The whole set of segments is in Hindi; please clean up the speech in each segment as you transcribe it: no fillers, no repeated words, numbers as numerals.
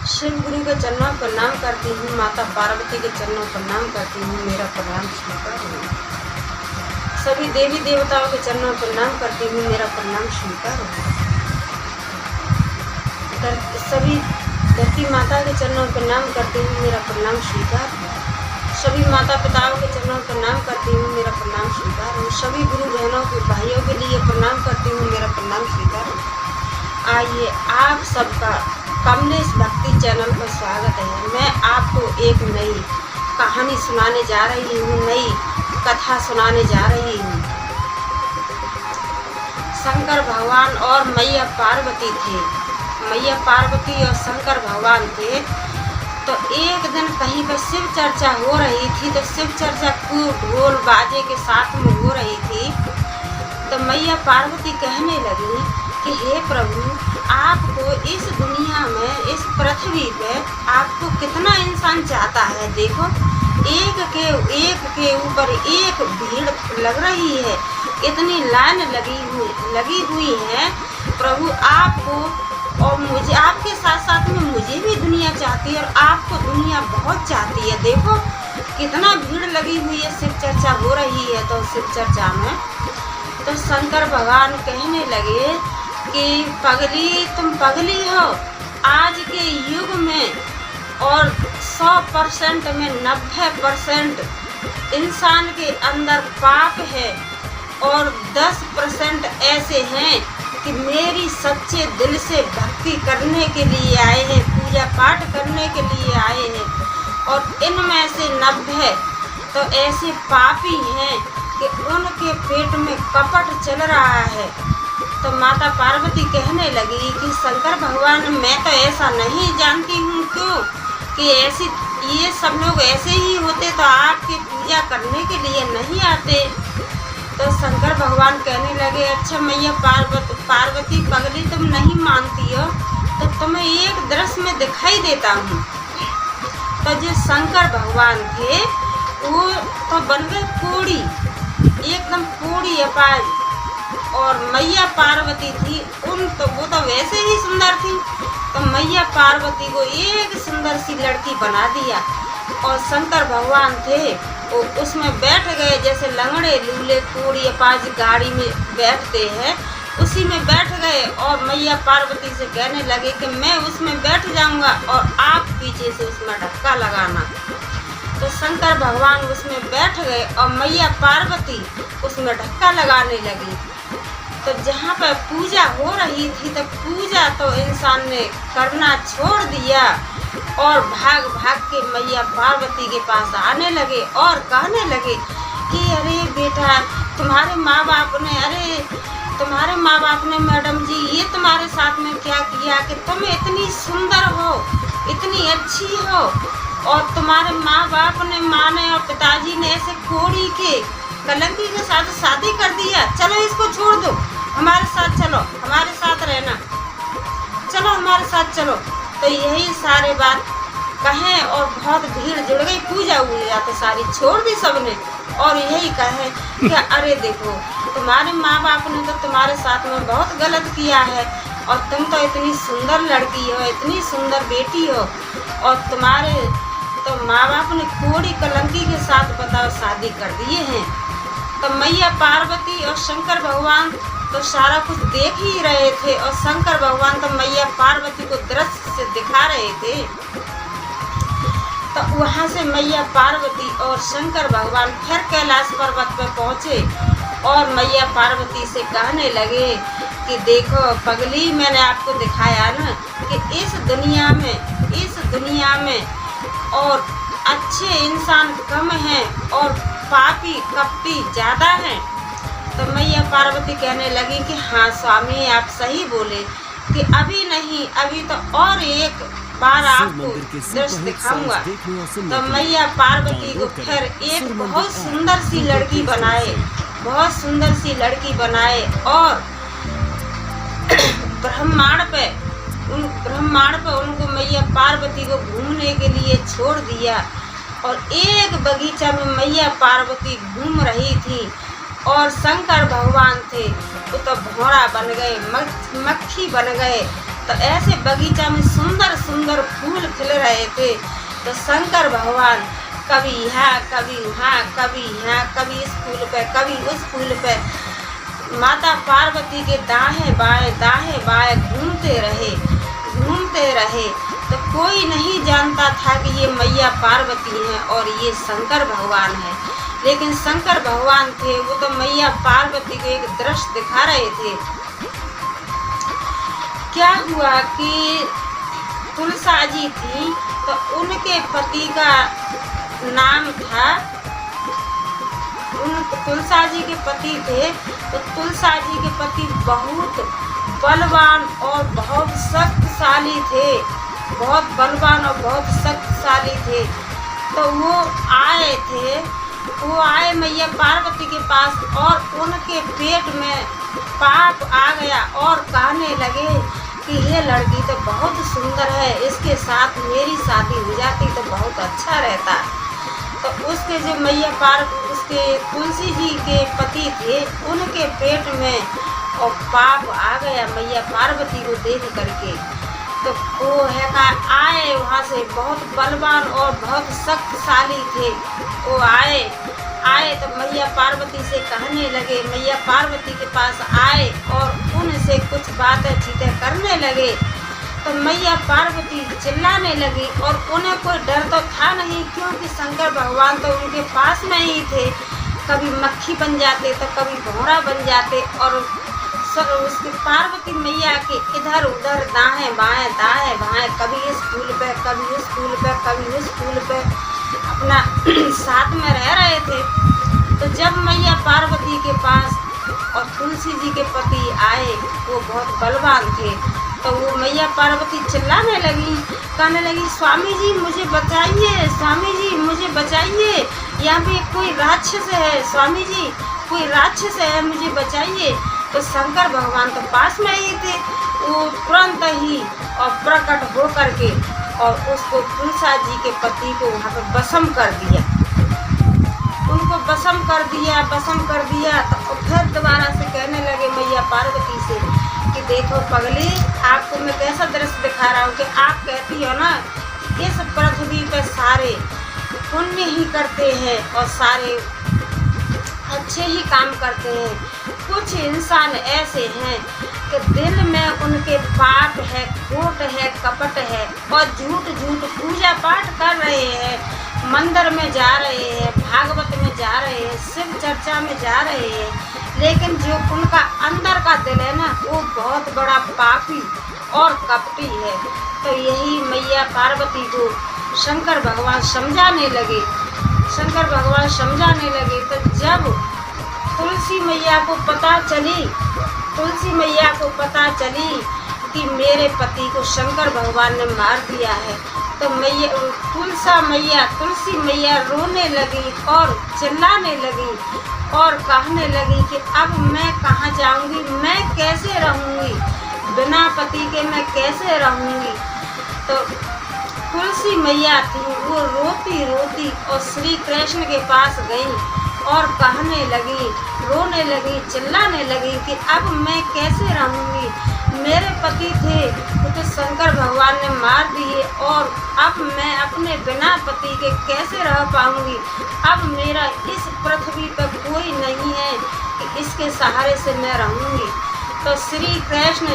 शिव गुरु के चरणों पर प्रणाम करती हूँ, माता पार्वती के चरणों पर प्रणाम करती हूँ, मेरा प्रणाम स्वीकार हो। सभी देवी देवताओं के चरणों पर प्रणाम करती हूँ, मेरा प्रणाम स्वीकार हो। सभी धरती माता के चरणों पर प्रणाम करती हूँ, मेरा प्रणाम स्वीकार हो। सभी माता पिताओं के चरणों पर प्रणाम करती हूँ, मेरा प्रणाम स्वीकार हो। सभी गुरु बहनों के भाइयों के लिए प्रणाम करती हूँ, मेरा प्रणाम स्वीकार हो। आइए आप सबका कमलेश भक्ति चैनल पर स्वागत है। मैं आपको एक नई कहानी सुनाने जा रही हूँ, नई कथा सुनाने जा रही हूँ। शंकर भगवान और मैया पार्वती थे। मैया पार्वती और शंकर भगवान थे। तो एक दिन कहीं पर शिव चर्चा हो रही थी, तो शिव चर्चा खूब ढोल बाजे के साथ में हो रही थी। तो मैया पार्वती कहने लगी कि हे प्रभु, आपको इस दुनिया में, इस पृथ्वी पे आपको कितना इंसान चाहता है। देखो, एक के ऊपर एक भीड़ लग रही है, इतनी लाइन लगी हुई है। प्रभु आपको और मुझे, आपके साथ साथ में मुझे भी दुनिया चाहती है और आपको दुनिया बहुत चाहती है। देखो कितना भीड़ लगी हुई है, शिव चर्चा हो रही है। तो शिव चर्चा में तो शंकर भगवान कहने लगे कि पगली, तुम पगली हो। आज के युग में और 100% में 90% इंसान के अंदर पाप है और 10% ऐसे हैं कि मेरी सच्चे दिल से भक्ति करने के लिए आए हैं, पूजा पाठ करने के लिए आए हैं। और इनमें से 90 तो ऐसे पापी हैं कि उनके पेट में कपट चल रहा है। तो माता पार्वती कहने लगी कि शंकर भगवान, मैं तो ऐसा नहीं जानती हूँ, क्यों कि ऐसी ये सब लोग ऐसे ही होते तो आपकी पूजा करने के लिए नहीं आते। तो शंकर भगवान कहने लगे, अच्छा मैया पार्वती पगली, तुम नहीं मानती हो तो तुम्हें एक दृश्य में दिखाई देता हूँ। तो जो शंकर भगवान थे वो तो बन गए कोड़ी, एकदम कोड़ी अपाज। और मैया पार्वती थी, वो तो वैसे ही सुंदर थी। तो मैया पार्वती को एक सुंदर सी लड़की बना दिया और शंकर भगवान थे वो उसमें बैठ गए, जैसे लंगड़े लूले कोड़ी अपाज गाड़ी में बैठते हैं, उसी में बैठ गए। और मैया पार्वती से कहने लगे कि मैं उसमें बैठ जाऊंगा और आप पीछे से उसमें धक्का लगाना। तो शंकर भगवान उसमें बैठ गए और मैया पार्वती उसमें धक्का लगाने लगी। तो जहाँ पर पूजा हो रही थी, तो पूजा तो इंसान ने करना छोड़ दिया और भाग भाग के मैया पार्वती के पास आने लगे और कहने लगे कि अरे बेटा, तुम्हारे माँ बाप ने मैडम जी ये तुम्हारे साथ में क्या किया कि तुम इतनी सुंदर हो, इतनी अच्छी हो, और तुम्हारे माँ बाप ने, माँ ने और पिताजी ने ऐसे कोड़ी के कलंकी के साथ शादी कर दिया। चलो इसको छोड़ दो, हमारे साथ चलो, हमारे साथ रहना, चलो हमारे साथ चलो। तो यही सारे बात कहें और बहुत भीड़ जुड़ गई, पूजा तो सारी छोड़ दी सबने और यही कहे कि अरे देखो, तुम्हारे माँ बाप ने तो तुम्हारे साथ में बहुत गलत किया है और तुम तो इतनी सुंदर लड़की हो, इतनी सुंदर बेटी हो, और तुम्हारे तो माँ बाप ने कोड़ी कलंकी के साथ बताओ शादी कर दिए हैं। तो मैया पार्वती और शंकर भगवान तो सारा कुछ देख ही रहे थे और शंकर भगवान तो मैया पार्वती को दृश्य से दिखा रहे थे। तो वहाँ से मैया पार्वती और शंकर भगवान फिर कैलाश पर्वत पर पहुँचे और मैया पार्वती से कहने लगे कि देखो पगली, मैंने आपको दिखाया ना कि इस दुनिया में और अच्छे इंसान कम हैं और पापी कपटी ज़्यादा हैं। तो मैया पार्वती कहने लगी कि हाँ स्वामी, आप सही बोले कि अभी नहीं, अभी तो और एक बार आपको दृश्य दिखाऊंगा। तो मैया पार्वती को फिर एक बहुत सुंदर सी लड़की बनाए और ब्रह्मांड पे उनको मैया पार्वती को घूमने के लिए छोड़ दिया। और एक बगीचा में मैया पार्वती घूम रही थी और शंकर भगवान थे वो तो घोड़ा बन गए, मक्खी बन गए, तो ऐसे बगीचा में सुंदर सुंदर फूल खिल रहे थे। तो शंकर भगवान कभी यहाँ कभी वहाँ, कभी यहाँ, कभी इस फूल पे, कभी उस फूल पे माता पार्वती के दाएं बाएं घूमते रहे। तो कोई नहीं जानता था कि ये मैया पार्वती हैं और ये शंकर भगवान है। लेकिन शंकर भगवान थे वो तो मैया पार्वती को एक दृश्य दिखा रहे थे। क्या हुआ कि तुलसा जी थी, तो उनके पति का नाम था, तुलसा जी के पति थे, तो तुलसा जी के पति बहुत बलवान और बहुत शक्तिशाली थे, बहुत बलवान और बहुत शक्तिशाली थे। तो वो आए मैया पार्वती के पास और उनके पेट में पाप आ गया और कहने लगे कि ये लड़की तो बहुत सुंदर है, इसके साथ मेरी शादी हो जाती तो बहुत अच्छा रहता। तो उसके जो मैया उसके तुलसी जी के पति थे, उनके पेट में और पाप आ गया मैया पार्वती को देख करके। तो वो है का आए वहाँ से, बहुत बलवान और बहुत शक्तिशाली थे। वो आए तो मैया पार्वती से कहने लगे, मैया पार्वती के पास आए और उनसे कुछ बातें चीतें करने लगे। तो मैया पार्वती चिल्लाने लगी और उन्हें कोई डर तो था नहीं, क्योंकि शंकर भगवान तो उनके पास में ही थे। कभी मक्खी बन जाते तो कभी घोड़ा बन जाते और उसकी पार्वती मैया के इधर उधर दाएं बाएं कभी इस फूल पे, कभी उस फूल पे, कभी उस फूल पे अपना साथ में रह रहे थे। तो जब मैया पार्वती के पास और तुलसी जी के पति आए, वो बहुत बलवान थे, तो वो मैया पार्वती चिल्लाने लगी, कहने लगी, स्वामी जी मुझे बचाइए, स्वामी जी मुझे बचाइए, यहाँ पे कोई राक्षस है, स्वामी जी कोई राक्षस है, मुझे बचाइए। तो शंकर भगवान तो पास में ही थे, वो तुरंत ही और प्रकट हो करके और उसको तुलसा जी के पति को वहाँ पे भस्म कर दिया, उनको भस्म कर दिया। तो फिर दोबारा से कहने लगे मैया पार्वती से कि देखो पगली, आपको मैं कैसा दृश्य दिखा रहा हूँ कि आप कहती हो ना इस पृथ्वी पे सारे पुण्य ही करते हैं और सारे अच्छे ही काम करते हैं। कुछ इंसान ऐसे हैं कि दिल में उनके पाप है, खोट है, कपट है और झूठ पूजा पाठ कर रहे हैं, मंदिर में जा रहे हैं, भागवत में जा रहे हैं, शिव चर्चा में जा रहे हैं, लेकिन जो उनका अंदर का दिल है ना, वो बहुत बड़ा पापी और कपटी है। तो यही मैया पार्वती को शंकर भगवान समझाने लगे। तो जब तुलसी मैया को पता चली कि मेरे पति को शंकर भगवान ने मार दिया है, तो तुलसी मैया रोने लगी और चिल्लाने लगी और कहने लगी कि अब मैं कहाँ जाऊंगी, मैं कैसे रहूंगी, बिना पति के मैं कैसे रहूंगी। तो तुलसी मैया थी, वो रोती और श्री कृष्ण के पास गई और कहने लगी, रोने लगी, चिल्लाने लगी कि अब मैं कैसे रहूंगी, मेरे पति थे तो शंकर भगवान ने मार दिए और अब मैं अपने बिना पति के कैसे रह पाऊंगी। अब मेरा इस पृथ्वी पर कोई नहीं है कि इसके सहारे से मैं रहूंगी। तो श्री कृष्ण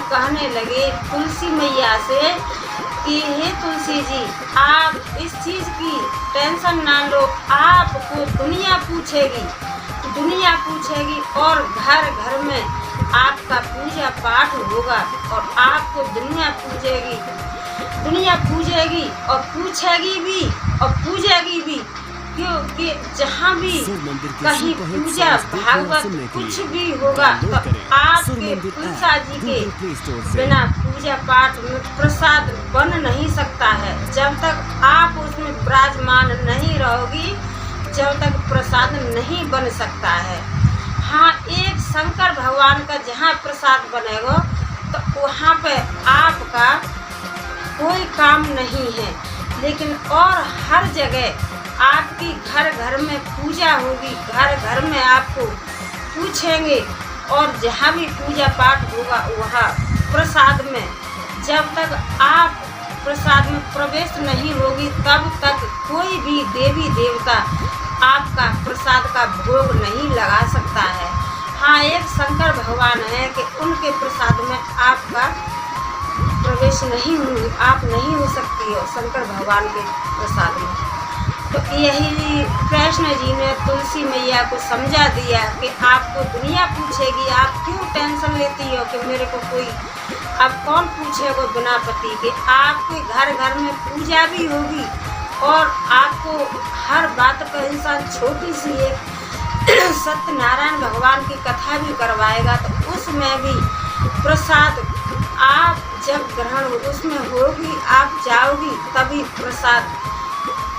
कहने लगे तुलसी मैया से कि हे तुलसी जी, आप इस चीज़ की टेंशन ना लो, आपको दुनिया पूछेगी और घर घर में आपका पूजा पाठ होगा और आपको दुनिया पूजेगी और पूजेगी भी, क्योंकि जहाँ भी कहीं पूजा भागवत कुछ भी होगा तो आपके तुलसा जी के बिना पूजा पाठ में प्रसाद बन नहीं सकता है। जब तक आप उसमें विराजमान नहीं रहोगी, जब तक प्रसाद नहीं बन सकता है। हाँ, एक शंकर भगवान का जहाँ प्रसाद बनेगा तो वहाँ पे आपका कोई काम नहीं है, लेकिन और हर जगह आपकी घर घर में पूजा होगी, घर घर में आपको पूछेंगे और जहाँ भी पूजा पाठ होगा वहाँ प्रसाद में जब तक आप प्रसाद में प्रवेश नहीं होगी तब तक कोई भी देवी देवता आपका प्रसाद का भोग नहीं लगा सकता है। हाँ, एक शंकर भगवान है कि उनके प्रसाद में आपका प्रवेश आप नहीं हो सकती हो शंकर भगवान के प्रसाद में। तो यही कृष्ण जी ने तुलसी मैया को समझा दिया कि आपको दुनिया पूछेगी, आप क्यों टेंशन लेती हो कि मेरे को कोई, अब कौन पूछेगा बिना पति के। आपके घर घर में पूजा भी होगी और आपको हर बात का इंसान छोटी सी एक सत्यनारायण भगवान की कथा भी करवाएगा, तो उसमें भी प्रसाद आप जब ग्रहण उसमें होगी, आप जाओगी तभी प्रसाद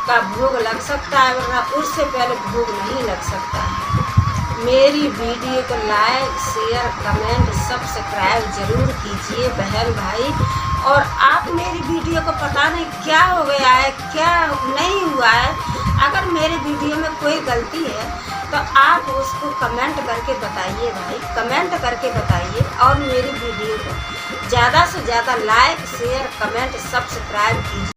का भोग लग सकता है, वरना उससे पहले भोग नहीं लग सकता है। मेरी वीडियो को लाइक शेयर कमेंट सब्सक्राइब जरूर कीजिए बहन भाई। और आप मेरी वीडियो को पता नहीं क्या हो गया है, क्या नहीं हुआ है, अगर मेरे वीडियो में कोई गलती है तो आप उसको कमेंट करके बताइए भाई, कमेंट करके बताइए। और मेरी वीडियो को ज़्यादा से ज़्यादा लाइक शेयर कमेंट सब्सक्राइब कीजिए।